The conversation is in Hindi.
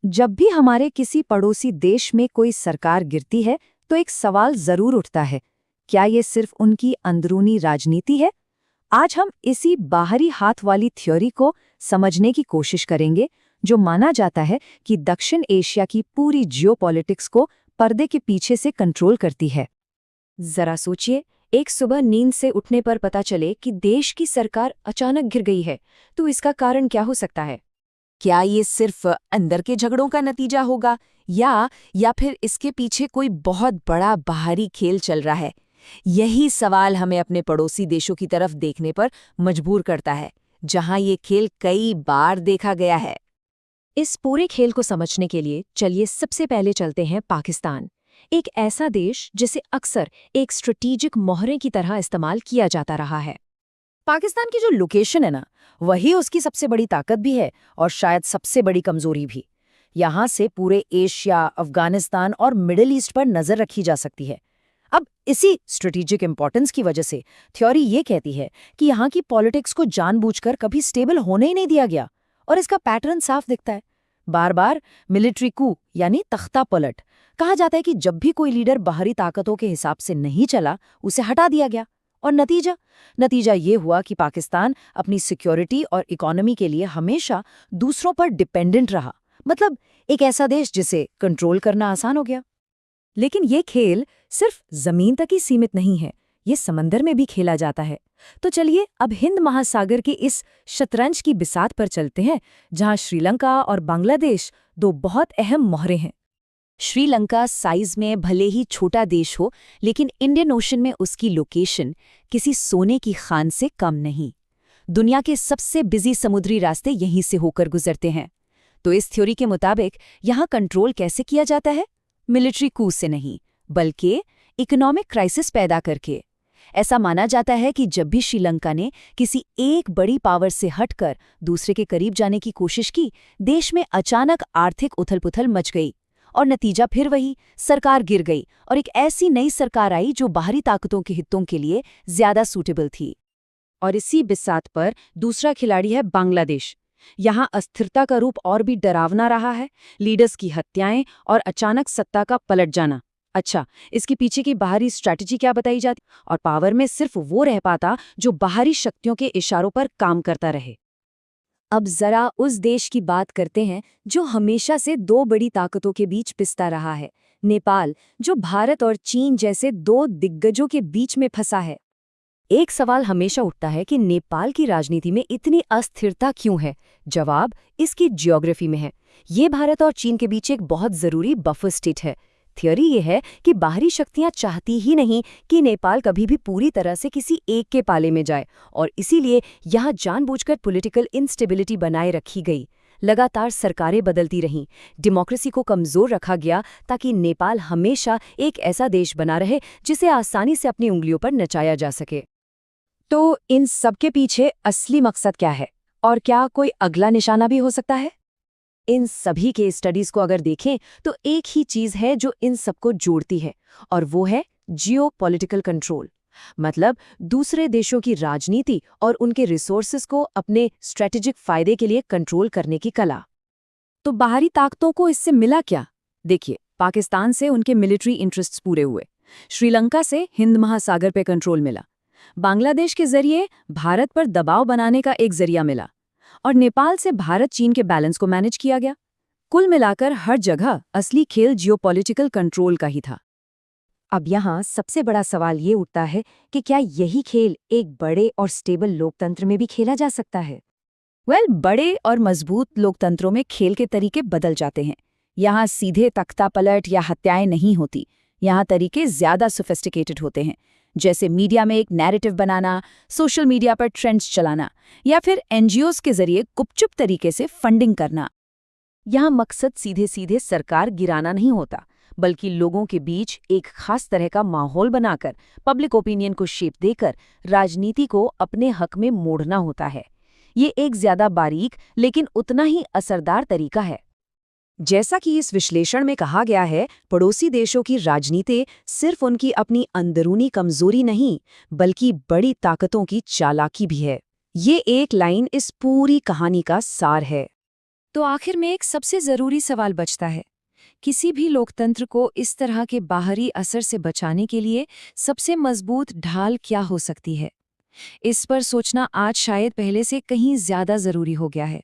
जब भी हमारे किसी पड़ोसी देश में कोई सरकार गिरती है तो एक सवाल जरूर उठता है, क्या ये सिर्फ उनकी अंदरूनी राजनीति है? आज हम इसी बाहरी हाथ वाली थ्योरी को समझने की कोशिश करेंगे, जो माना जाता है कि दक्षिण एशिया की पूरी जियोपॉलिटिक्स को पर्दे के पीछे से कंट्रोल करती है। जरा सोचिए, एक सुबह नींद से उठने पर पता चले कि देश की सरकार अचानक गिर गई है, तो इसका कारण क्या हो सकता है? क्या ये सिर्फ अंदर के झगड़ों का नतीजा होगा या फिर इसके पीछे कोई बहुत बड़ा बाहरी खेल चल रहा है? यही सवाल हमें अपने पड़ोसी देशों की तरफ देखने पर मजबूर करता है, जहां ये खेल कई बार देखा गया है। इस पूरे खेल को समझने के लिए चलिए सबसे पहले चलते हैं पाकिस्तान, एक ऐसा देश जिसे अक्सर एक स्ट्रेटेजिक मोहरे की तरह इस्तेमाल किया जाता रहा है। पाकिस्तान की जो लोकेशन है ना, वही उसकी सबसे बड़ी ताकत भी है और शायद सबसे बड़ी कमजोरी भी। यहाँ से पूरे एशिया, अफगानिस्तान और मिडिल ईस्ट पर नजर रखी जा सकती है। अब इसी स्ट्रेटेजिक इंपॉर्टेंस की वजह से थ्योरी ये कहती है कि यहाँ की पॉलिटिक्स को जानबूझकर कभी स्टेबल होने ही नहीं दिया गया, और इसका पैटर्न साफ दिखता है। बार बार मिलिट्री कू यानी तख्ता पलट। कहा जाता है कि जब भी कोई लीडर बाहरी ताकतों के हिसाब से नहीं चला, उसे हटा दिया गया। और नतीजा ये हुआ कि पाकिस्तान अपनी सिक्योरिटी और इकोनॉमी के लिए हमेशा दूसरों पर डिपेंडेंट रहा। मतलब एक ऐसा देश जिसे कंट्रोल करना आसान हो गया। लेकिन ये खेल सिर्फ जमीन तक ही सीमित नहीं है, ये समंदर में भी खेला जाता है। तो चलिए अब हिंद महासागर की इस शतरंज की बिसात पर चलते हैं, जहां श्रीलंका और बांग्लादेश दो बहुत अहम मोहरे हैं। श्रीलंका साइज में भले ही छोटा देश हो, लेकिन इंडियन ओशन में उसकी लोकेशन किसी सोने की खान से कम नहीं। दुनिया के सबसे बिजी समुद्री रास्ते यहीं से होकर गुजरते हैं। तो इस थ्योरी के मुताबिक यहाँ कंट्रोल कैसे किया जाता है? मिलिट्री कू से नहीं, बल्कि इकोनॉमिक क्राइसिस पैदा करके। ऐसा माना जाता है कि जब भी श्रीलंका ने किसी एक बड़ी पावर से हटकर दूसरे के करीब जाने की कोशिश की, देश में अचानक आर्थिक उथल-पुथल मच गई। और नतीजा फिर वही, सरकार गिर गई और एक ऐसी नई सरकार आई जो बाहरी ताकतों के हितों के लिए ज्यादा सूटेबल थी। और इसी बिसात पर दूसरा खिलाड़ी है बांग्लादेश। यहाँ अस्थिरता का रूप और भी डरावना रहा है, लीडर्स की हत्याएं और अचानक सत्ता का पलट जाना। अच्छा, इसके पीछे की बाहरी स्ट्रैटेजी क्या बताई जाती? और पावर में सिर्फ वो रह पाता जो बाहरी शक्तियों के इशारों पर काम करता रहे। अब जरा उस देश की बात करते हैं जो हमेशा से दो बड़ी ताकतों के बीच पिसता रहा है, नेपाल, जो भारत और चीन जैसे दो दिग्गजों के बीच में फंसा है। एक सवाल हमेशा उठता है कि नेपाल की राजनीति में इतनी अस्थिरता क्यों है? जवाब इसकी ज्योग्राफी में है। ये भारत और चीन के बीच एक बहुत जरूरी बफर स्टेट है। थ्योरी ये है कि बाहरी शक्तियां चाहती ही नहीं कि नेपाल कभी भी पूरी तरह से किसी एक के पाले में जाए, और इसीलिए यहाँ जानबूझकर पॉलिटिकल इंस्टेबिलिटी बनाए रखी गई। लगातार सरकारें बदलती रहीं, डेमोक्रेसी को कमजोर रखा गया, ताकि नेपाल हमेशा एक ऐसा देश बना रहे जिसे आसानी से अपनी उंगलियों पर नचाया जा सके। तो इन सब के पीछे असली मकसद क्या है, और क्या कोई अगला निशाना भी हो सकता है? इन सभी के स्टडीज को अगर देखें तो एक ही चीज है जो इन सबको जोड़ती है, और वो है जियोपॉलिटिकल कंट्रोल। मतलब दूसरे देशों की राजनीति और उनके रिसोर्सेज को अपने स्ट्रेटेजिक फायदे के लिए कंट्रोल करने की कला। तो बाहरी ताकतों को इससे मिला क्या? देखिए, पाकिस्तान से उनके मिलिट्री इंटरेस्ट्स पूरे हुए, श्रीलंका से हिंद महासागर पे कंट्रोल मिला, बांग्लादेश के जरिए भारत पर दबाव बनाने का एक जरिया मिला, और नेपाल से भारत चीन के बैलेंस को मैनेज किया गया। कुल मिलाकर हर जगह असली खेल जियोपॉलिटिकल कंट्रोल का ही था। अब यहाँ सबसे बड़ा सवाल ये उठता है कि क्या यही खेल एक बड़े और स्टेबल लोकतंत्र में भी खेला जा सकता है? बड़े और मजबूत लोकतंत्रों में खेल के तरीके बदल जाते हैं। यहाँ सीधे तख्ता पलट या हत्याएं नहीं होती, यहाँ तरीके ज्यादा सोफिस्टिकेटेड होते हैं, जैसे मीडिया में एक नैरेटिव बनाना, सोशल मीडिया पर ट्रेंड्स चलाना, या फिर एनजीओज के जरिए गुपचुप तरीके से फंडिंग करना। यहाँ मकसद सीधे सीधे सरकार गिराना नहीं होता, बल्कि लोगों के बीच एक खास तरह का माहौल बनाकर, पब्लिक ओपिनियन को शेप देकर राजनीति को अपने हक में मोड़ना होता है। ये एक ज्यादा बारीक लेकिन उतना ही असरदार तरीका है। जैसा कि इस विश्लेषण में कहा गया है, पड़ोसी देशों की राजनीति सिर्फ उनकी अपनी अंदरूनी कमजोरी नहीं, बल्कि बड़ी ताकतों की चालाकी भी है। ये एक लाइन इस पूरी कहानी का सार है। तो आखिर में एक सबसे जरूरी सवाल बचता है, किसी भी लोकतंत्र को इस तरह के बाहरी असर से बचाने के लिए सबसे मजबूत ढाल क्या हो सकती है? इस पर सोचना आज शायद पहले से कहीं ज्यादा जरूरी हो गया है।